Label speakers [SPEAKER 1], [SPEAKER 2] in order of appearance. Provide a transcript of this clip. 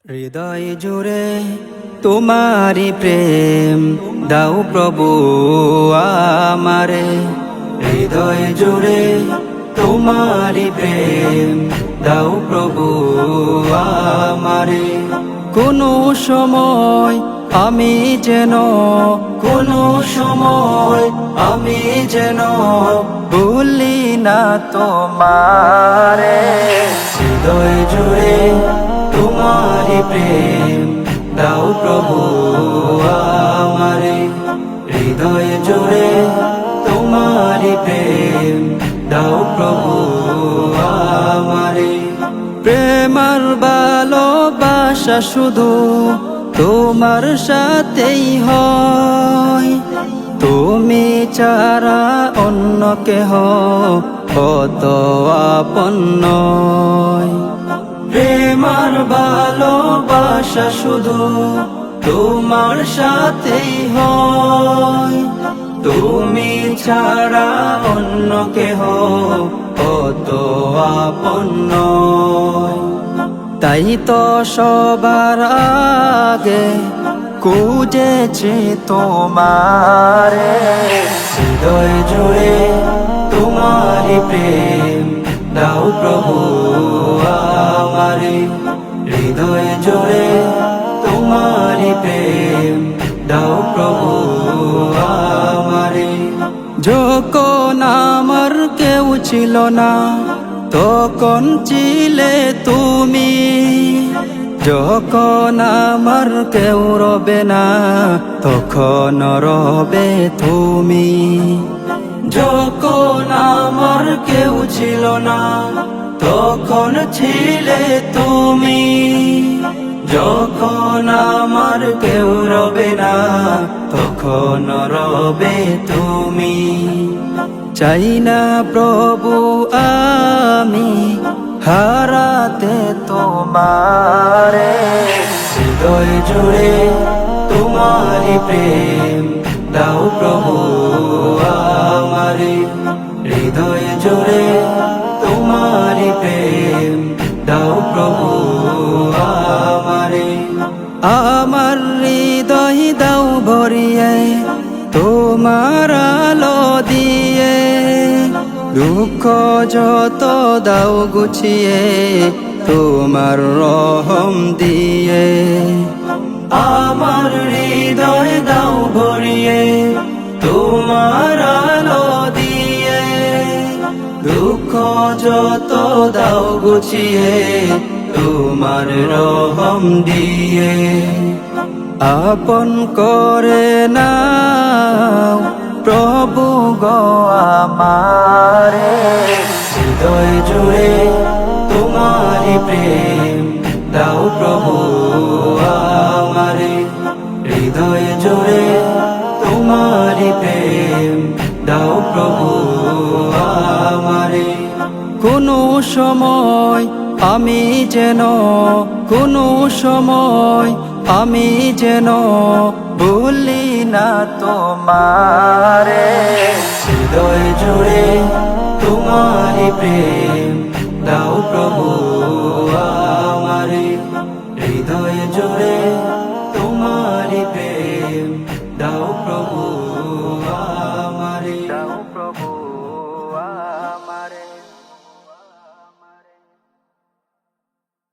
[SPEAKER 1] হৃদয় জুড়ে তোমারি প্রেম দাও প্রভু আমারে। হৃদয় জুড়ে তোমারি প্রেম দাও প্রভু আমারে। কোনো সময় আমি যেন আমি যেন ভুলি না তোমারে। হৃদয় জুড়ে তোমারি প্রেম দাও প্রভু আমারে। হৃদয় জুড়ে তোমারি প্রেম দাও প্রভু আমারে। প্রেমার ভালোবাসা শুধু তোমার সাথেই হয়, তুমি ছাড়া অন্য কেহ কত আপন নয়। প্রেমার ভালোবাসা শুধু তোমার সাথেই হয়, তুমি ছাড়া অন্য কেহ কত আপন নয়। তাই তো সবার আগে খুঁজেছি তোমারে। হৃদয় জুড়ে তোমারি প্রেম দাও প্রভু আমারে। হৃদয় জুড়ে তোমারি প্রেম দাও প্রভু আমারে। যখন আমার কেউ ছিল না তখন ছিলে তুমি, যখন আমার কেউ রবে না তখন রবে তুমি। যখন আমার কেউ ছিল না তখন ছিলে তুমি, যখন আমার কেউ রবে না তখন রবে তুমি। চাই না প্রভু আমি হারাতে তোমারে। হৃদয় জুড়ে তোমারি প্রেম দাও প্রভু আমারে। হৃদয় জুড়ে তোমারি প্রেম দাও প্রভু আমারে। আমার হৃদয় দাও ভরিয়ে তোমার আলো দিয়ে, দুঃখ যত দাও গুছিয়ে তোমার রহম দিয়ে। আমার হৃদয় দাও ভরিয়ে তোমার আলো দিয়ে, দুঃখ যত দাও গুছিয়ে তোমার রহম দিয়ে। আপন করে নাও প্রভু গো আমারে। হৃদয় জুড়ে তোমারি প্রেম দাও প্রভু আমারে। হৃদয় জুড়ে তোমারি প্রেম দাও প্রভু আমারে। কোনো সময় আমি যেন আমি যেন ভুলি না তোমারে। হৃদয় জুড়ে তোমারি প্রেম দাও প্রভু আমারে। হৃদয় জুড়ে তোমারি প্রেম দাও প্রভু।